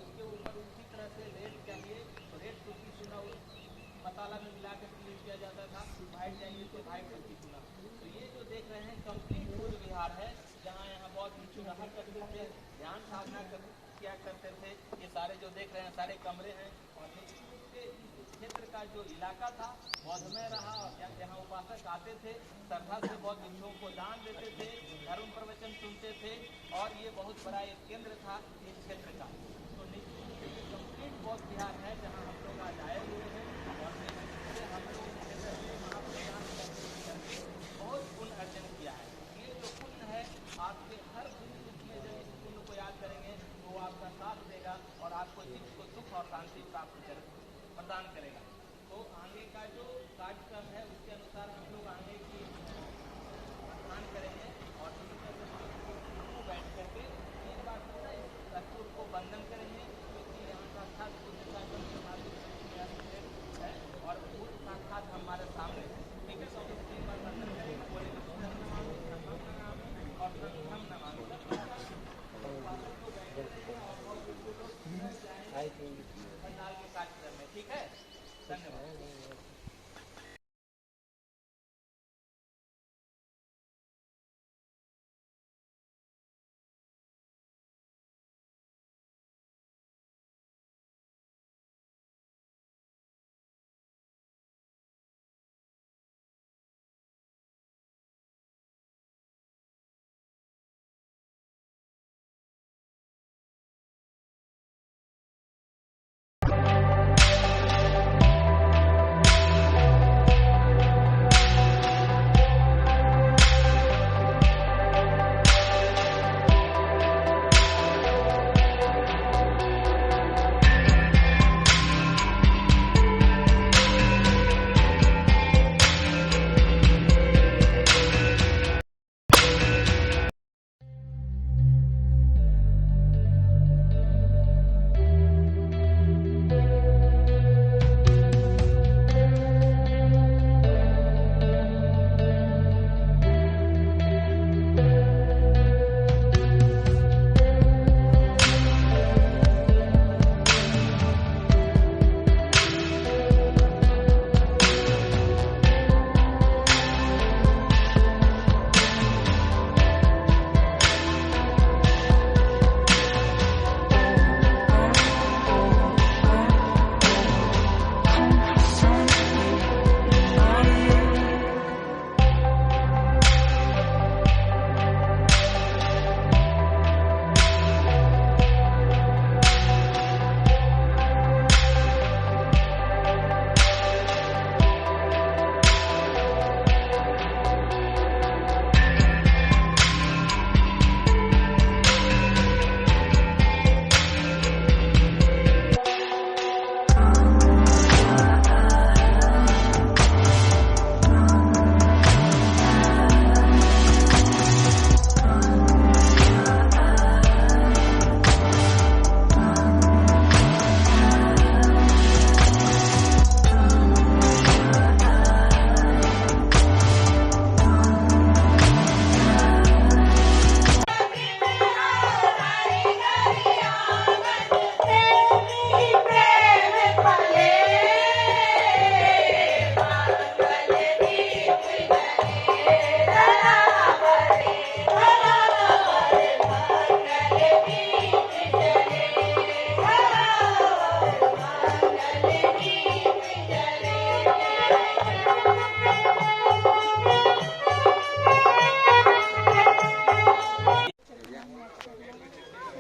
उसके ऊपर उसी तरह से रेड चाहिए तो रेड तुलसी चूना मसाला में मिला कर यूज किया जाता था। वाइट चाहिए तो वाइट तुलसी चूना। तो ये जो देख रहे हैं कंप्लीट बुद्ध विहार है, जहाँ यहाँ बहुत भिक्षु रहा करते थे, ध्यान साधना किया करते थे। ये सारे जो देख रहे हैं सारे कमरे हैं, और निश्चित रूप से इस क्षेत्र का जो इलाका था बौद्धमय रहा, और यहाँ उपासक आते थे, श्रद्धा से बहुत भिक्षुओं को दान देते थे, धर्म प्रवचन सुनते थे, और ये बहुत बड़ा एक केंद्र था इस क्षेत्र का। तो निश्चित रूप से कंप्लीट बौद्ध विहार है जहाँ हम लोग आज आए हुए हैं, और हम लोग क्षेत्र में महाप्रयास करके बहुत पुण्य अर्जन किया है। ये जो पुण्य है आपके हर दुख में जब इस पुण्य को याद करेंगे तो वो आपका साथ देगा और आपको जीवन को सुख और शांति प्राप्त प्रदान करेगा। तो आगे का जो कार्यक्रम है उसके अनुसार हम लोग आगे की स्नान करेंगे, और इसी तरह से बैठ करके एक बार पूरा इस तत्व को बंधन करेंगे, क्योंकि यहाँ का खास बुद्ध का है और बुद्ध साक्षात हमारे सामने है। ठीक है, तो हम लोग 3 बार बंधन करेंगे, बोलेंगे बुद्धं नमामि, धम्मं नमामि और संघं नमामि। पंडाल के कार्यक्रम में, ठीक है, धन्यवाद।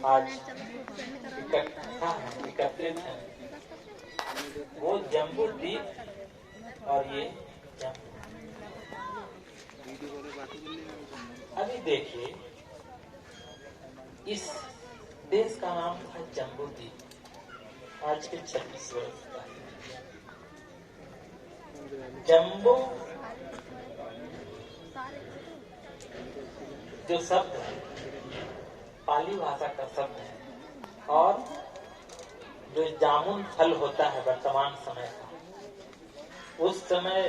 आज एकत्रित है वो जम्बू द्वीप और ये अभी देखिए इस देश का नाम था जम्बू द्वीप। आज के 26 वर्ष का जम्बू जो शब्द है पाली भाषा का शब्द है, और जो जामुन फल होता है वर्तमान समय का, उस समय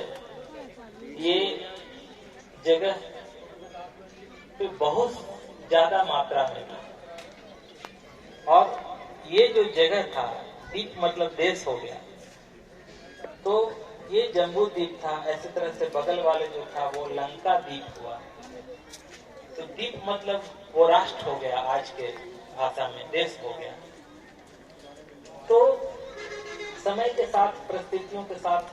ये जगह पे बहुत ज्यादा मात्रा में था। और ये जो जगह था, द्वीप मतलब देश हो गया, तो ये जम्बू द्वीप था। ऐसी तरह से बगल वाले जो था वो लंका द्वीप हुआ। तो द्वीप मतलब वो राष्ट्र हो गया, आज के भाषा में देश हो गया। तो समय के साथ, परिस्थितियों के साथ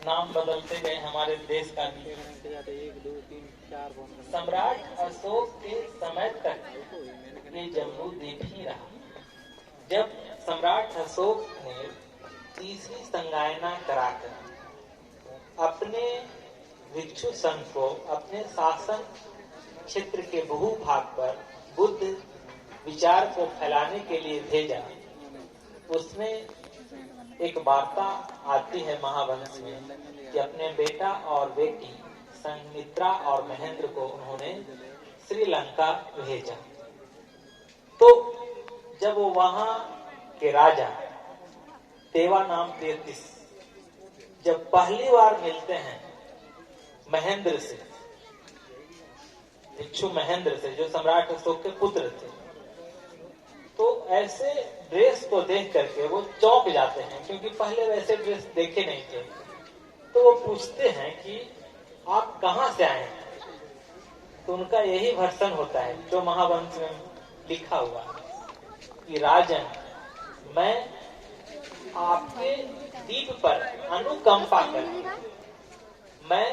नाम बदलते गए हमारे देश का। 1 2 3 4 सम्राट अशोक के समय तक ये जम्बू द्वीप ही रहा। जब सम्राट अशोक ने तीसरी संगायना कराकर अपने भिक्षु संघ को अपने शासन क्षेत्र के भूभाग पर बुद्ध विचार को फैलाने के लिए भेजा, उसमें एक वार्ता आती है महावंश में कि अपने बेटा और बेटी संघमित्रा और महेंद्र को उन्होंने श्रीलंका भेजा। तो जब वो वहां के राजा देवानामतीर्थ जब पहली बार मिलते हैं महेंद्र से, भिक्षु महेंद्र से, जो सम्राट अशोक के पुत्र थे, तो ऐसे ड्रेस को देख करके वो चौंक जाते हैं, क्योंकि पहले वैसे ड्रेस देखे नहीं थे। तो वो पूछते हैं कि आप कहां से आए हैं? तो उनका यही वर्षन होता है जो महावंश में लिखा हुआ है कि राजन, मैं आपके द्वीप पर अनुकंपा कर मैं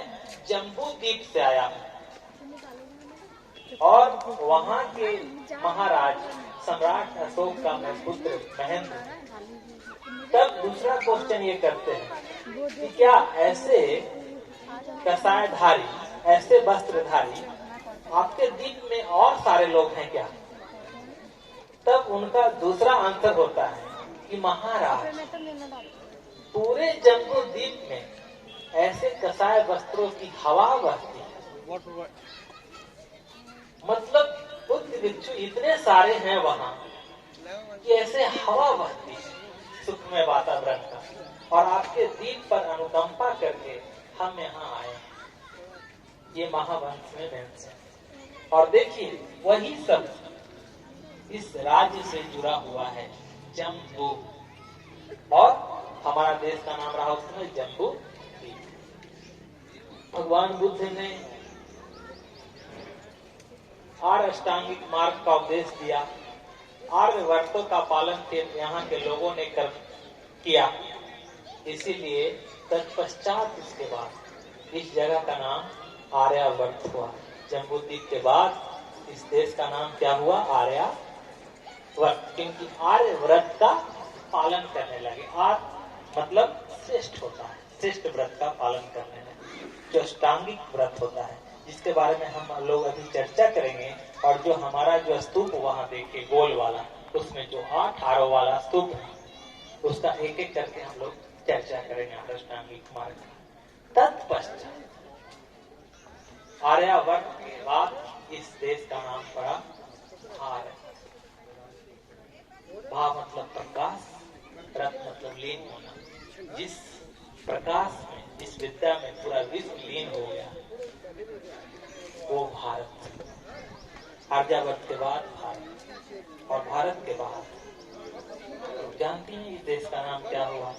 जम्बू द्वीप से आया हूं और वहां के महाराज सम्राट अशोक का मैं पुत्र महेंद्र। तब दूसरा क्वेश्चन ये करते हैं कि क्या ऐसे कसायधारी, ऐसे वस्त्रधारी आपके द्वीप में और सारे लोग हैं क्या? तब उनका दूसरा आंसर होता है कि महाराज, पूरे जम्बू द्वीप में ऐसे कसाय वस्त्रों की हवा बहती है। मतलब बुद्ध भिक्षु इतने सारे हैं वहां कि ऐसे हवा बहती है सुखमय वातावरण का, और आपके द्वीप पर अनुकंपा करके हम यहाँ आए। ये महावंश में है। और देखिए वही सब इस राज्य से जुड़ा हुआ है, जम्बू, और हमारा देश का नाम रहा उसमें जम्बू द्वीप। भगवान बुद्ध ने 8 अष्टांगिक मार्ग का उपदेश दिया, 8 व्रतों का पालन यहाँ के लोगों ने किया। इसीलिए तत्पश्चात इसके बाद इस जगह का नाम आर्यावर्त हुआ। जम्बू द्वीप के बाद इस देश का नाम क्या हुआ? आर्यावर्त, क्योंकि आर्य व्रत का पालन करने लगे। आर्य मतलब श्रेष्ठ होता है, श्रेष्ठ व्रत का पालन करने लगे, जो अष्टांगिक व्रत होता है, जिसके बारे में हम लोग अभी चर्चा करेंगे। और जो हमारा जो स्तूप वहां देखिए गोल वाला, उसमें जो 8 आरो वाला स्तूप है, उसका एक एक करके हम लोग चर्चा करेंगे अष्टांगिक मार्ग। तत्पश्चात आर्यावर्त के बाद इस देश का नाम पड़ा भारत। भा मतलब प्रकाश, रत मतलब लीन होना। जिस प्रकाश में, जिस विद्या में पूरा विश्व लीन हो गया, वो भारत। आर्यावर्त के बाद भारत, और भारत के बाद तो जानती हैं इस देश का नाम क्या हुआ?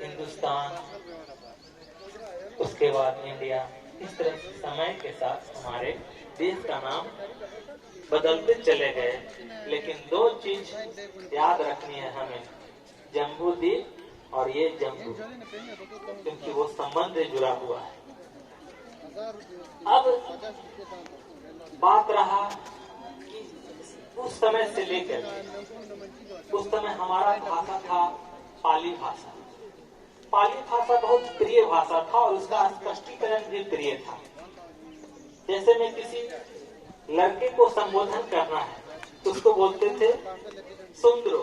हिंदुस्तान, उसके बाद इंडिया। इस तरह से समय के साथ हमारे देश का नाम बदलते चले गए। लेकिन 2 चीज याद रखनी है हमें, जम्बू द्वीप और ये जम्बू, क्योंकि वो संबंध जुड़ा हुआ है। अब बात रहा कि उस समय से लेकर उस समय हमारा भाषा था पाली भाषा। पाली भाषा बहुत प्रिय भाषा था और उसका स्पष्टीकरण भी प्रिय था। जैसे में किसी लड़के को संबोधन करना है तो उसको बोलते थे सुंदरो।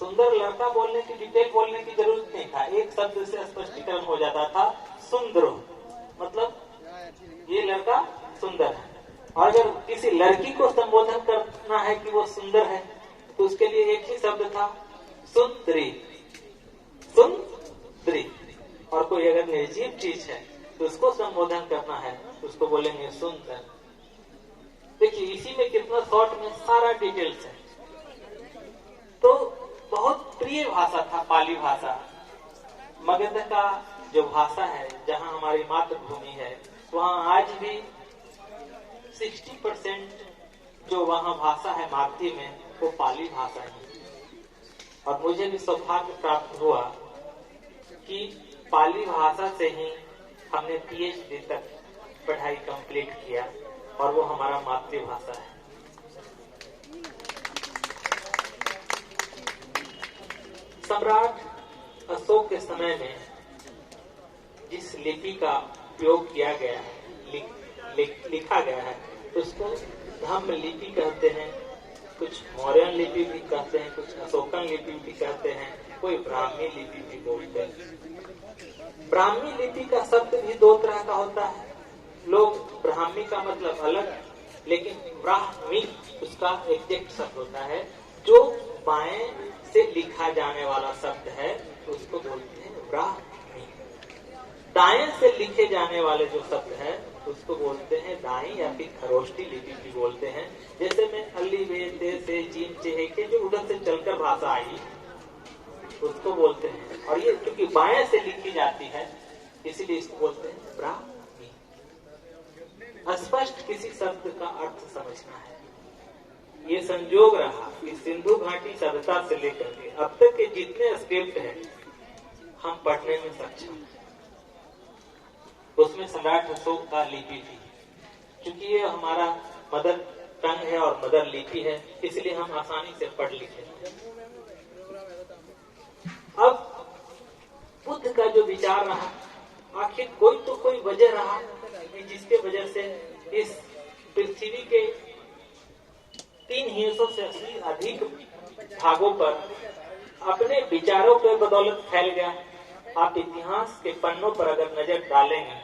सुंदर लड़का बोलने की, डिटेल बोलने की जरूरत नहीं था, एक शब्द से स्पष्टीकरण हो जाता था, सुंदरो मतलब ये लड़का सुंदर है। और अगर किसी लड़की को संबोधन करना है कि वो सुंदर है, तो उसके लिए एक ही शब्द था, सुंदरी। सुंदरी। और कोई अगर निर्जीव चीज है तो उसको संबोधन करना है तो उसको बोलेंगे सुंदर। देखिए इसी में कितना शॉर्ट में सारा डिटेल्स है। तो बहुत प्रिय भाषा था पाली भाषा। मगध का जो भाषा है, जहां हमारी मातृभूमि है, वहां आज भी 60% जो वहां भाषा है मागधी में, वो पाली भाषा है। और मुझे भी सौभाग्य प्राप्त हुआ कि पाली भाषा से ही हमने PhD तक पढ़ाई कंप्लीट किया, और वो हमारा मातृभाषा है। सम्राट अशोक के समय में जिस लिपि का उपयोग किया गया है, लिखा गया है, उसको धम्म लिपि कहते हैं, कुछ मौर्यन लिपि भी कहते हैं, कुछ अशोकन लिपि भी कहते हैं, कोई ब्राह्मी लिपि भी बोलते हैं। ब्राह्मी लिपि का शब्द भी दो तरह का होता है। लोग ब्राह्मी का मतलब अलग, लेकिन ब्राह्मी उसका एग्जैक्ट शब्द होता है। जो बाएं से लिखा जाने वाला शब्द है उसको बोलते हैं ब्राह्मी। दाएं से लिखे जाने वाले जो शब्द है उसको बोलते हैं दाई, या फिर खरोष्टी लिपि भी बोलते हैं। जैसे में अली वे से जीम चेहे के जो उधर से चलकर भाषा आई उसको बोलते हैं। और ये क्योंकि बाएं से लिखी जाती है इसीलिए इसको बोलते हैं ब्राह्मी। स्पष्ट किसी शब्द का अर्थ समझना है। ये संजोग रहा कि सिंधु घाटी सभ्यता से लेकर के अब तक के जितने स्क्रिप्ट हैं हम पढ़ने में सक्षम हैं। उसमें सम्राट अशोक का लिपि थी। क्योंकि ये हमारा मदर टंग है और मदर लिपि है, इसलिए हम आसानी से पढ़ लिखे। अब बुद्ध का जो विचार रहा, आखिर कोई तो कोई वजह रहा कि जिसके वजह से इस पृथ्वी के 3 हिस्सों से अधिक भागों पर अपने विचारों के बदौलत फैल गया। आप इतिहास के पन्नों पर अगर नजर डालेंगे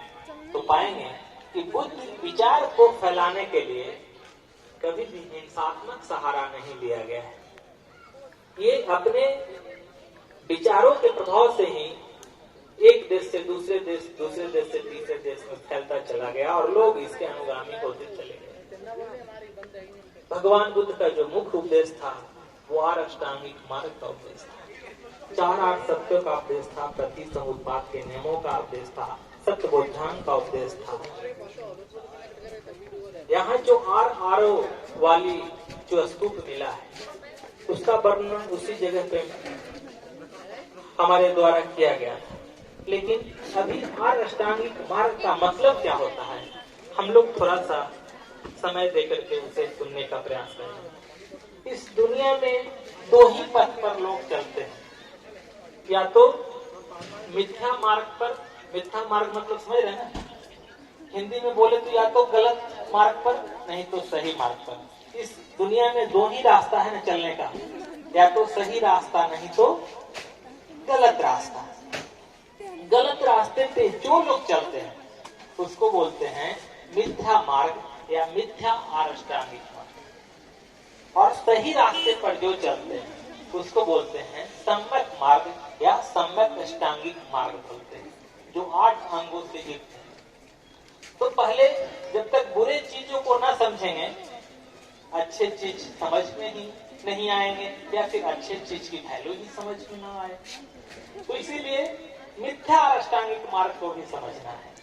तो पाएंगे कि बुद्ध विचार को फैलाने के लिए कभी भी हिंसात्मक सहारा नहीं लिया गया है। ये अपने विचारों के प्रभाव से ही एक देश से दूसरे देश, दूसरे देश से तीसरे देश में फैलता चला गया और लोग इसके अनुगामी होते चले गए। भगवान बुद्ध का जो मुख्य उपदेश था वो 8 अष्टांगिक मार्ग का उपदेश था, 4 8 सत्यों का उपदेश था, प्रति समुत्पाद के नियमों का उपदेश था, सत्य बोधान का उपदेश था। यहाँ जो आरो वाली जो स्तूप मिला है उसका वर्णन उसी जगह पे हमारे द्वारा किया गया था। लेकिन अभी 8 अष्टांगिक मार्ग का मतलब क्या होता है, हम लोग थोड़ा सा समय देकर के उसे सुनने का प्रयास करें। इस दुनिया में 2 ही पथ पर लोग चलते हैं, या तो मिथ्या मार्ग पर, मिथ्या मार्ग मतलब समझ रहे हैं ना, हिंदी में बोले तो या तो गलत मार्ग पर नहीं तो सही मार्ग पर। इस दुनिया में 2 ही रास्ता है ना चलने का, या तो सही रास्ता नहीं तो गलत रास्ता। गलत रास्ते पे जो लोग चलते हैं उसको बोलते हैं मिथ्या मार्ग या मिथ्या अष्टांगिक मार्ग, और सही रास्ते पर जो चलते हैं उसको बोलते हैं सम्यक मार्ग या सम्यक अष्टांगिक मार्ग बोलते हैं, जो 8 अंगों से युक्त है। तो पहले जब तक बुरे चीजों को ना समझेंगे, अच्छे चीज समझ में ही नहीं आएंगे, या फिर अच्छे चीज की वैल्यू ही समझ में ना आए। तो इसीलिए मिथ्या अष्टांगिक मार्ग को भी समझना है।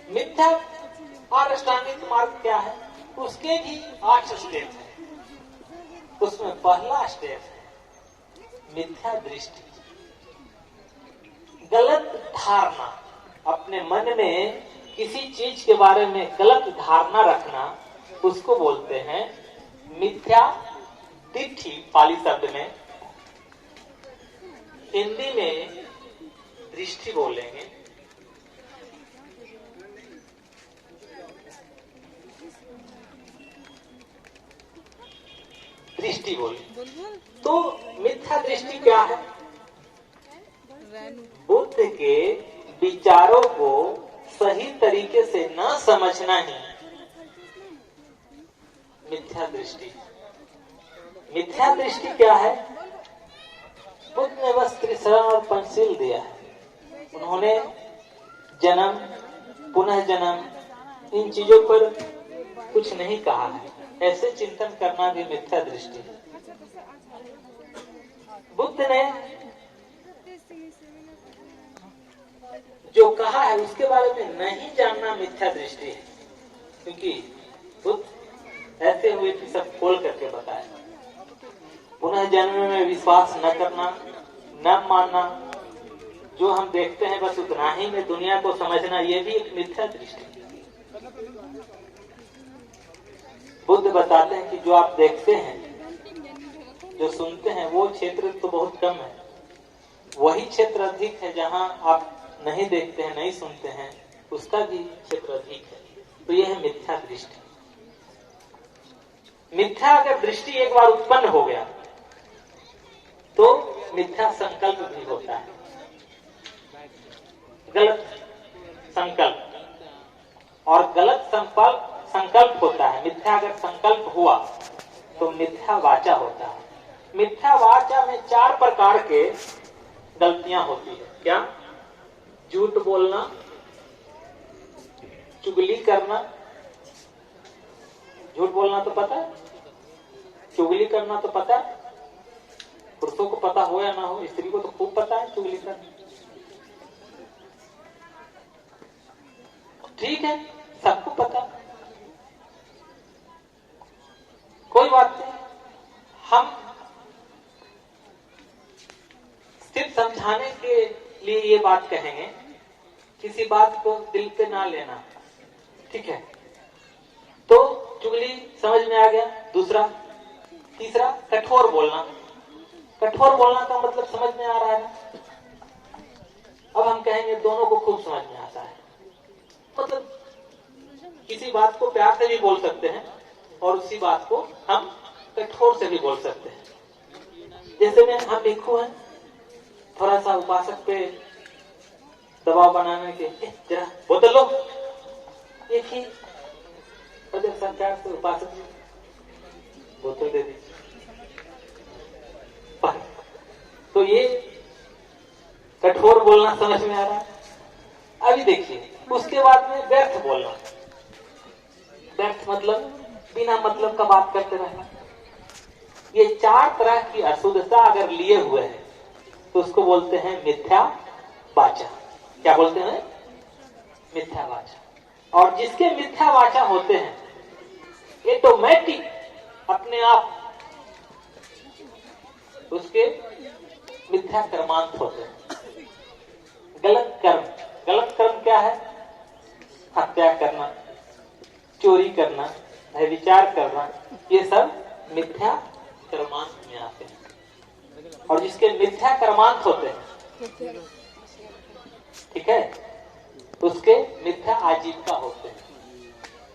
मिथ्या अष्टांगिक मार्ग क्या है, उसके भी 8 स्टेप है। उसमें पहला स्टेप है मिथ्या दृष्टि, गलत धारणा। अपने मन में किसी चीज के बारे में गलत धारणा रखना उसको बोलते हैं मिथ्या दिट्ठी। पाली शब्द में, हिंदी में दृष्टि बोलेंगे। दृष्टि बोले तो मिथ्या दृष्टि क्या है, बुद्ध के विचारों को सही तरीके से न समझना ही मिथ्या दृष्टि। मिथ्या दृष्टि क्या है, बुद्ध ने बस त्रिशरण और पंचशील दिया है। उन्होंने जन्म, पुनः जन्म, इन चीजों पर कुछ नहीं कहा है। ऐसे चिंतन करना भी मिथ्या दृष्टि है। बुद्ध ने जो कहा है उसके बारे में नहीं जानना मिथ्या दृष्टि है, क्योंकि बुद्ध ऐसे हुए कि सब खोल करके बताए। पुनः जन्म में विश्वास न करना, न मानना, जो हम देखते हैं बस उतना ही में दुनिया को समझना, ये भी एक मिथ्या दृष्टि है। बुद्ध बताते हैं कि जो आप देखते हैं, जो सुनते हैं, वो क्षेत्र तो बहुत कम है, वही क्षेत्र अधिक है जहां आप नहीं देखते हैं, नहीं सुनते हैं, उसका भी क्षेत्र अधिक है। तो यह है मिथ्या दृष्टि। मिथ्या अगर दृष्टि एक बार उत्पन्न हो गया तो मिथ्या संकल्प भी होता है, गलत संकल्प, और गलत संकल्प होता है। मिथ्या अगर संकल्प हुआ तो मिथ्या वाचा होता है। मिथ्या वाचा में 4 प्रकार के गलतियां होती है। क्या? झूठ बोलना, चुगली करना। झूठ बोलना तो पता है, चुगली करना तो पता है, पुरुषों को पता हो या ना हो, स्त्री को तो खूब पता है चुगली करना। ठीक है, सबको पता, कोई बात नहीं। हम सिर्फ समझाने के लिए ये बात कहेंगे, किसी बात को दिल पे ना लेना, ठीक है? तो चुगली समझ में आ गया। दूसरा, तीसरा, कठोर बोलना। कठोर बोलना का मतलब समझ में आ रहा है। अब हम कहेंगे दोनों को खूब समझ में आता है, मतलब किसी बात को प्यार से भी बोल सकते हैं और उसी बात को हम कठोर से भी बोल सकते हैं। जैसे में हम भिक्षु हैं, थोड़ा सा उपासक पे दबाव बनाने के, जरा बोतल लो, एक ही सरकार से उपासक जी बोतल दे दी, तो ये कठोर बोलना समझ में आ रहा है। अभी देखिए, उसके बाद में व्यर्थ बोलना। व्यर्थ मतलब बिना मतलब का बात करते रहना। ये 4 तरह की अशुद्धता अगर लिए हुए हैं तो उसको बोलते हैं मिथ्या वाचा। क्या बोलते हैं? मिथ्या वाचा। और जिसके मिथ्या वाचा होते हैं, ऑटोमेटिक अपने आप उसके मिथ्या कर्मांत होते हैं। गलत कर्म, गलत कर्म क्या है? हत्या करना, चोरी करना, व्यभिचार करना, ये सब मिथ्या कर्मांत में आते हैं। और जिसके मिथ्या कर्मांत होते हैं, ठीक है, उसके मिथ्या आजीविका होते हैं।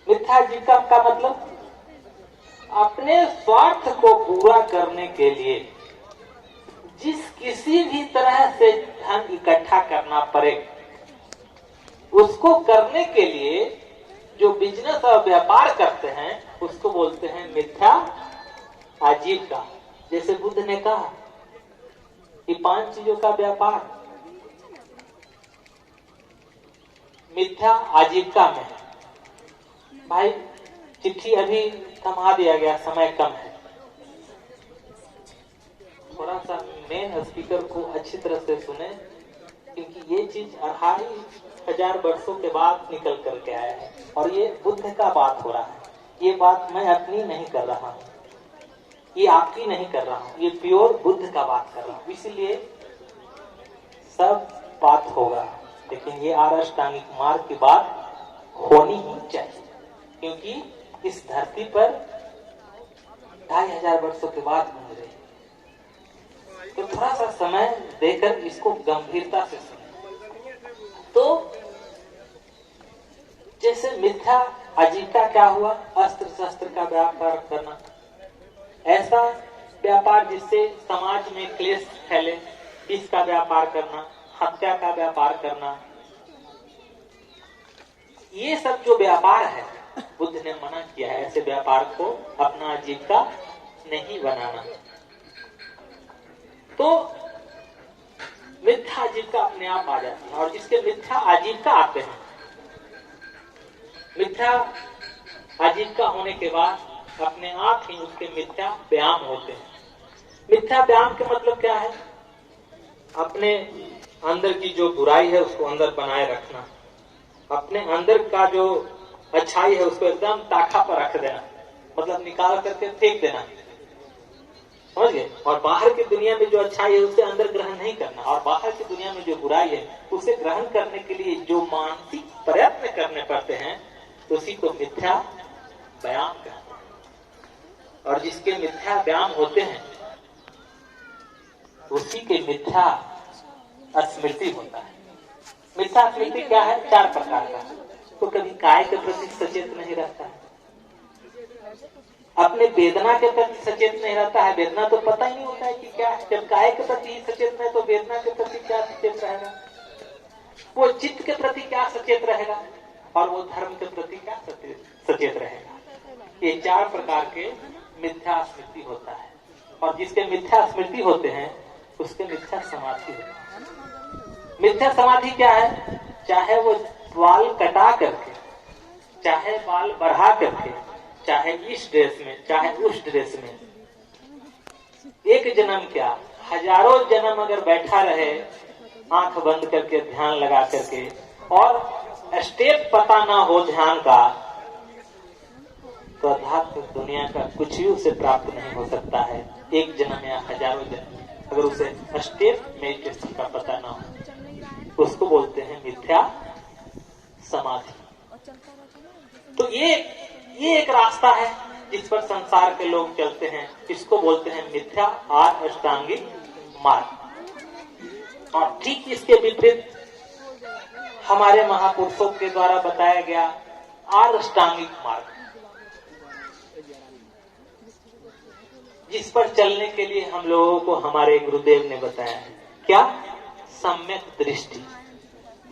मिथ्या आजीविका का मतलब अपने स्वार्थ को पूरा करने के लिए जिस किसी भी तरह से धन इकट्ठा करना पड़े, उसको करने के लिए जो बिजनेस और व्यापार करते हैं उसको बोलते हैं मिथ्या आजीविका। जैसे बुद्ध ने कहा कि 5 चीजों का व्यापार मिथ्या आजीविका में। भाई चिट्ठी अभी थमा दिया गया, समय कम है, थोड़ा सा मेन स्पीकर को अच्छी तरह से सुने, क्योंकि ये चीज 2500 वर्षों के बाद निकल करके आया है और ये बुद्ध का बात हो रहा है। ये बात मैं अपनी नहीं कर रहा हूँ, ये आपकी नहीं कर रहा हूँ, ये प्योर बुद्ध का बात कर रहा हूँ। इसीलिए सब बात होगा, लेकिन ये अष्टांगिक मार्ग की बात होनी ही चाहिए, क्योंकि इस धरती पर 2500 वर्षों के बाद घूम रहे, तो थोड़ा सा समय देकर इसको गंभीरता से सुने। तो जैसे मिथ्या आजीविका क्या हुआ? अस्त्र शस्त्र का व्यापार करना, ऐसा व्यापार जिससे समाज में क्लेश फैले, इसका व्यापार करना, हत्या का व्यापार करना, ये सब जो व्यापार है बुद्ध ने मना किया है। ऐसे व्यापार को अपना आजीविका नहीं बनाना। तो मिथ्या आजीविका अपने आप आ जाती है, और जिसके मिथ्या आजीविका आते हैं, मिथ्या आजीविका होने के बाद अपने आप ही उसके मिथ्या व्याम होते हैं। मिथ्या व्याम के मतलब क्या है? अपने अंदर की जो बुराई है उसको अंदर बनाए रखना, अपने अंदर का जो अच्छाई है उसको एकदम ताखा पर रख देना, मतलब निकाल करके फेंक देना, समझ गए? और बाहर की दुनिया में जो अच्छाई है उसे अंदर ग्रहण नहीं करना, और बाहर की दुनिया में जो बुराई है उसे ग्रहण करने के लिए जो मानसिक प्रयत्न करने पड़ते हैं उसी को मिथ्या व्याम कहते हैं। और जिसके मिथ्या व्याम होते हैं उसी के मिथ्या स्मृति होता है। मिथ्या स्मृति क्या है? 4 प्रकार का। तो कभी काय के प्रति सचेत नहीं रहता है, अपने वेदना के प्रति सचेत नहीं रहता है, वेदना तो पता ही नहीं होता है कि क्या है। जब काय के प्रति ही सचेत नहीं तो वेदना के प्रति क्या सचेत रहेगा? वो चित्त के प्रति क्या सचेत रहेगा? और वो धर्म के प्रति क्या सचेत रहेगा? ये 4 प्रकार के मिथ्या स्मृति होता है। और जिसके मिथ्या स्मृति होते हैं उसके मिथ्या समाधि होता है। मिथ्या समाधि क्या है? चाहे वो बाल कटा करके, चाहे बाल बढ़ा करके, चाहे इस ड्रेस में चाहे उस ड्रेस में, एक जन्म क्या हजारों जन्म अगर बैठा रहे आंख बंद करके ध्यान लगा करके, और स्टेप पता ना हो ध्यान का, तो आध्यात्मिक दुनिया का कुछ भी उसे प्राप्त नहीं हो सकता है। एक जन्म या हजारों जन्म अगर उसे स्टेप मेडिटेशन का पता ना हो उसको बोलते हैं मिथ्या समाधि। तो ये एक रास्ता है जिस पर संसार के लोग चलते हैं, इसको बोलते हैं मिथ्या अष्टांगिक मार्ग। और ठीक इसके विपरीत हमारे महापुरुषों के द्वारा बताया गया अष्टांगिक मार्ग, जिस पर चलने के लिए हम लोगों को हमारे गुरुदेव ने बताया है। क्या? सम्यक दृष्टि।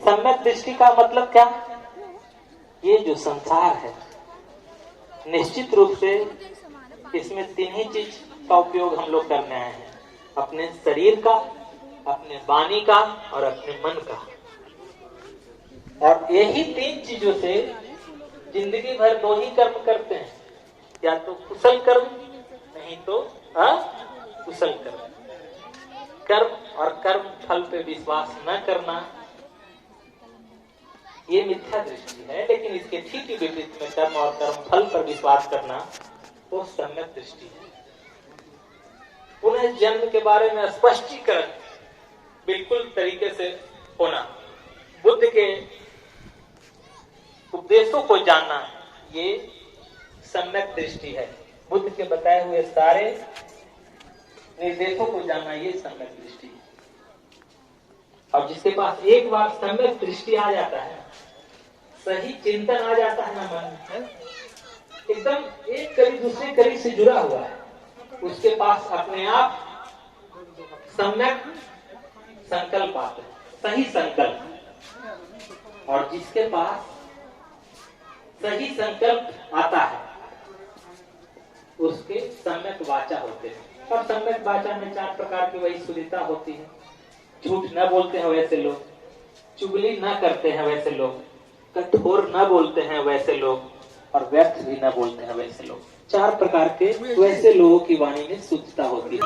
सम्यक दृष्टि का मतलब क्या? ये जो संसार है निश्चित रूप से इसमें 3 ही चीज का उपयोग हम लोग करने आए हैं, अपने शरीर का, अपने वाणी का और अपने मन का। और यही 3 चीजों से जिंदगी भर 2 ही कर्म करते हैं, या तो कुशल कर्म नहीं तो अकुशल कर्म। कर्म और कर्म फल पे विश्वास न करना ये मिथ्या दृष्टि है, लेकिन इसके ठीक ही विपरीत में कर्म और कर्म फल पर विश्वास करना वो सम्यक दृष्टि है। पुनः जन्म के बारे में स्पष्टीकरण बिल्कुल तरीके से होना, बुद्ध के उपदेशों को जानना, ये सम्यक दृष्टि है। बुद्ध के बताए हुए सारे निर्देशों को जानना ये सम्यक दृष्टि है। और जिसके पास एक बार सम्यक दृष्टि आ जाता है, सही चिंतन आ जाता है ना मन में, एकदम एक कड़ी दूसरे कड़ी से जुड़ा हुआ है, उसके पास अपने आप सम्यक संकल्प आता है, सही संकल्प। और जिसके पास सही संकल्प आता है उसके सम्यक वाचा होते हैं। और सम्यक वाचा में 4 प्रकार की वही शुद्धता होती है। झूठ न बोलते हैं वैसे लोग, चुगली न करते हैं वैसे लोग, कठोर न बोलते हैं वैसे लोग, और व्यर्थ भी न बोलते हैं वैसे लोग। 4 प्रकार के वैसे लोगों की वाणी में शुद्धता होती है।